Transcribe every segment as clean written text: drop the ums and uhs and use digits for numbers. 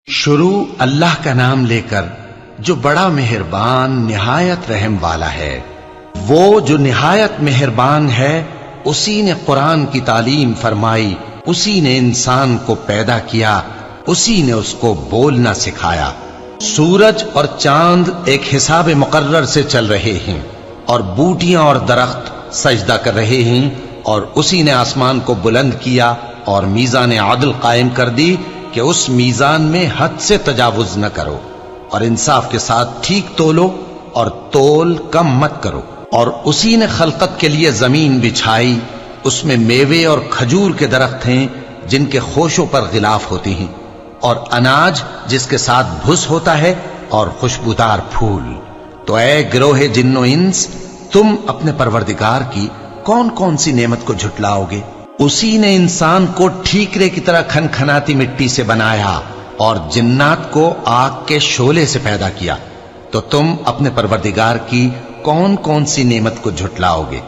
شروع اللہ کا نام لے کر جو بڑا مہربان نہایت رحم والا ہے۔ وہ جو نہایت مہربان ہے اسی نے قرآن کی تعلیم فرمائی، اسی نے انسان کو پیدا کیا، اسی نے اس کو بولنا سکھایا۔ سورج اور چاند ایک حساب مقرر سے چل رہے ہیں اور بوٹیاں اور درخت سجدہ کر رہے ہیں، اور اسی نے آسمان کو بلند کیا اور میزان عدل قائم کر دی کہ اس میزان میں حد سے تجاوز نہ کرو، اور انصاف کے ساتھ ٹھیک تولو اور تول کم مت کرو۔ اور اسی نے خلقت کے لیے زمین بچھائی، اس میں میوے اور کھجور کے درخت ہیں جن کے خوشوں پر غلاف ہوتی ہیں، اور اناج جس کے ساتھ بھس ہوتا ہے، اور خوشبودار پھول۔ تو اے گروہ جن و انس، تم اپنے پروردگار کی کون کون سی نعمت کو جھٹلاؤ گے؟ اسی نے انسان کو ٹھیکرے کی طرح کھنکھناتی مٹی سے بنایا اور جنات کو آگ کے شعلے سے پیدا کیا، تو تم اپنے پروردگار کی کون کون سی نعمت کو جھٹلاؤ گے؟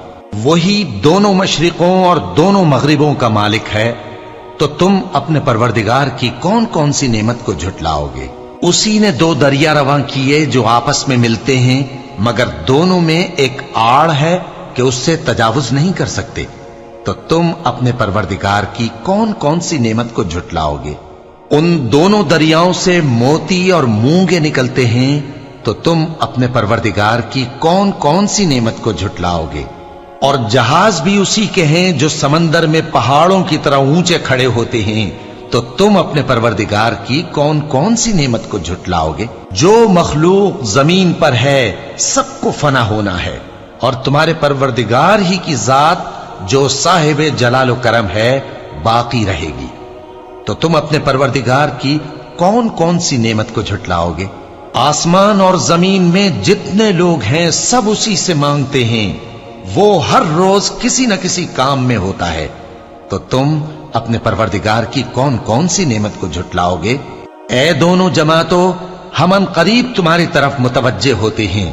وہی دونوں مشرقوں اور دونوں مغربوں کا مالک ہے، تو تم اپنے پروردگار کی کون کون سی نعمت کو جھٹلاؤ گے؟ اسی نے دو دریا رواں کیے جو آپس میں ملتے ہیں، مگر دونوں میں ایک آڑ ہے کہ اس سے تجاوز نہیں کر سکتے، تو تم اپنے پروردگار کی کون کون سی نعمت کو جھٹلاؤ گے؟ ان دونوں دریاؤں سے موتی اور مونگے نکلتے ہیں، تو تم اپنے پروردگار کی کون کون سی نعمت کو جھٹلاؤ گے؟ اور جہاز بھی اسی کے ہیں جو سمندر میں پہاڑوں کی طرح اونچے کھڑے ہوتے ہیں، تو تم اپنے پروردگار کی کون کون سی نعمت کو جھٹلاؤ گے؟ جو مخلوق زمین پر ہے سب کو فنا ہونا ہے، اور تمہارے پروردگار ہی کی ذات جو صاحب جلال و کرم ہے باقی رہے گی۔ تو تم اپنے پروردگار کی کون کون سی نعمت کو جھٹلاؤ گے؟ آسمان اور زمین میں جتنے لوگ ہیں سب اسی سے مانگتے ہیں، وہ ہر روز کسی نہ کسی کام میں ہوتا ہے، تو تم اپنے پروردگار کی کون کون سی نعمت کو جھٹلاؤ گے؟ اے دونوں جماعتوں، ہم ان قریب تمہاری طرف متوجہ ہوتے ہیں،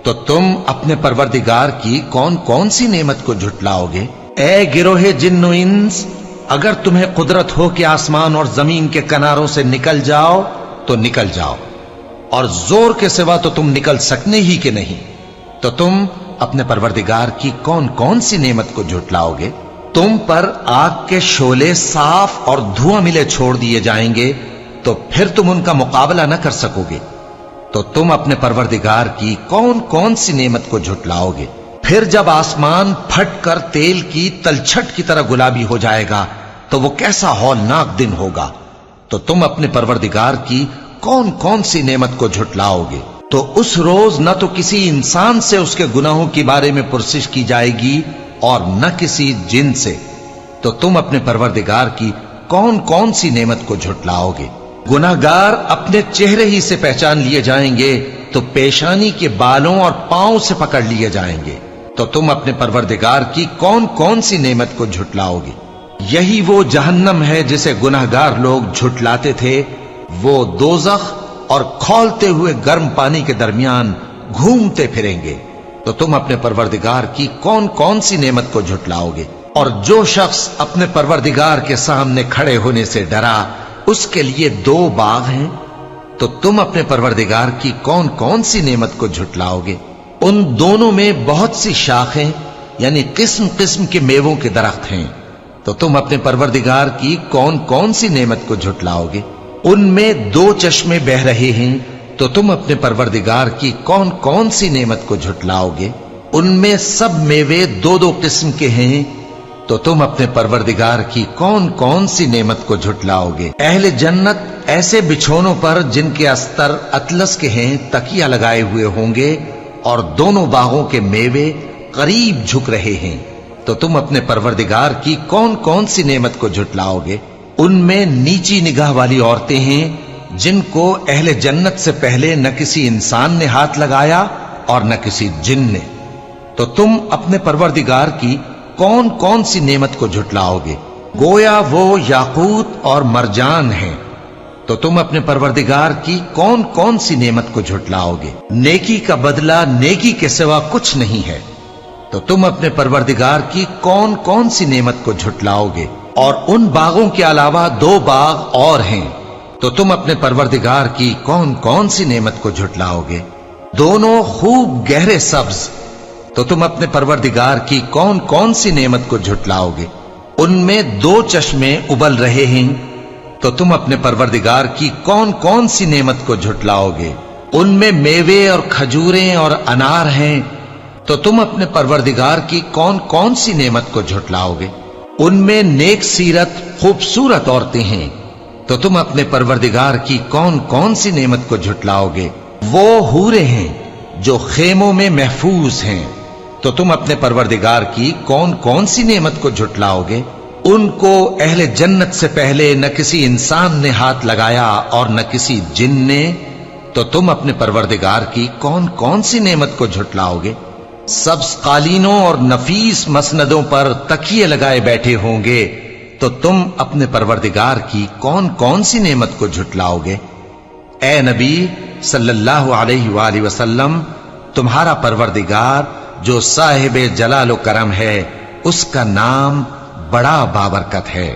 تو تم اپنے پروردگار کی کون کون سی نعمت کو جھٹلاؤ گے؟ اے گروہ جن و انس، اگر تمہیں قدرت ہو کہ آسمان اور زمین کے کناروں سے نکل جاؤ تو نکل جاؤ، اور زور کے سوا تو تم نکل سکنے ہی کہ نہیں، تو تم اپنے پروردگار کی کون کون سی نعمت کو جھٹلاؤ گے؟ تم پر آگ کے شعلے صاف اور دھواں ملے چھوڑ دیے جائیں گے، تو پھر تم ان کا مقابلہ نہ کر سکو گے، تو تم اپنے پروردگار کی کون کون سی نعمت کو جھٹلاؤ گے؟ پھر جب آسمان پھٹ کر تیل کی تلچھٹ کی طرح گلابی ہو جائے گا تو وہ کیسا ہولناک دن ہوگا، تو تم اپنے پروردگار کی کون کون سی نعمت کو جھٹلاؤ گے؟ تو اس روز نہ تو کسی انسان سے اس کے گناہوں کے بارے میں پرسش کی جائے گی اور نہ کسی جن سے، تو تم اپنے پروردگار کی کون کون سی نعمت کو جھٹلاؤ گے؟ گناہگار اپنے چہرے ہی سے پہچان لیے جائیں گے، تو پیشانی کے بالوں اور پاؤں سے پکڑ لیے جائیں گے، تو تم اپنے پروردگار کی کون کون سی نعمت کو جھٹلاؤ گے؟ یہی وہ جہنم ہے جسے گناہگار لوگ جھٹلاتے تھے، وہ دوزخ اور کھولتے ہوئے گرم پانی کے درمیان گھومتے پھریں گے، تو تم اپنے پروردگار کی کون کون سی نعمت کو جھٹلاؤ گے؟ اور جو شخص اپنے پروردگار کے سامنے کھڑے ہونے سے ڈرا، اس کے لیے دو باغ ہیں، تو تم اپنے پروردگار کی کون کون سی نعمت کو جھٹلاؤ گے؟ ان دونوں میں بہت سی شاخیں یعنی قسم قسم کے میووں کے درخت ہیں، تو تم اپنے پروردگار کی کون کون سی نعمت کو جھٹلاؤ گے؟ ان میں دو چشمے بہ رہے ہیں، تو تم اپنے پروردگار کی کون کون سی نعمت کو جھٹلاؤ گے؟ ان میں سب میوے دو دو قسم کے ہیں، تو تم اپنے پروردگار کی کون کون سی نعمت کو جھٹلاؤ گے؟ اہل جنت ایسے بچھونوں پر جن کے استر اطلس کے ہیں تکیہ لگائے ہوئے ہوں گے، اور دونوں باغوں کے میوے قریب جھک رہے ہیں، تو تم اپنے پروردگار کی کون کون سی نعمت کو جھٹلاؤ گے؟ ان میں نیچی نگاہ والی عورتیں ہیں جن کو اہل جنت سے پہلے نہ کسی انسان نے ہاتھ لگایا اور نہ کسی جن نے، تو تم اپنے پروردگار کی کون کون سی نعمت کو جھٹلاؤ گے؟ گویا وہ یاقوت اور مرجان ہیں، تو تم اپنے پروردگار کی کون کون سی نعمت کو جھٹلاؤ گے؟ نیکی کا بدلہ نیکی کے سوا کچھ نہیں ہے، تو تم اپنے پروردگار کی کون کون سی نعمت کو جھٹلاؤ گے؟ اور ان باغوں کے علاوہ دو باغ اور ہیں، تو تم اپنے پروردگار کی کون کون سی نعمت کو جھٹلاؤ گے؟ دونوں خوب گہرے سبز، تو تم اپنے پروردگار کی کون کون سی نعمت کو جھٹلاؤ گے؟ ان میں 2 چشمے ابل رہے ہیں، تو تم اپنے پروردگار کی کون کون سی نعمت کو جھٹلاؤ گے؟ ان میں میوے اور کھجوریں اور انار ہیں، تو تم اپنے پروردگار کی کون کون سی نعمت کو جھٹلاؤ گے؟ ان میں نیک سیرت خوبصورت عورتیں ہیں، تو تم اپنے پروردگار کی کون کون سی نعمت کو جھٹلاؤ گے؟ وہ حوریں ہیں جو خیموں میں محفوظ ہیں، تو تم اپنے پروردگار کی کون کون سی نعمت کو جھٹلاؤ گے؟ ان کو اہل جنت سے پہلے نہ کسی انسان نے ہاتھ لگایا اور نہ کسی جن نے، تو تم اپنے پروردگار کی کون کون سی نعمت کو جھٹلاؤ گے؟ سبز قالینوں اور نفیس مسندوں پر تکیے لگائے بیٹھے ہوں گے، تو تم اپنے پروردگار کی کون کون سی نعمت کو جھٹلاؤ گے؟ اے نبی صلی اللہ علیہ وآلہ وسلم، تمہارا پروردگار جو صاحب جلال و کرم ہے، اس کا نام بڑا بابرکت ہے۔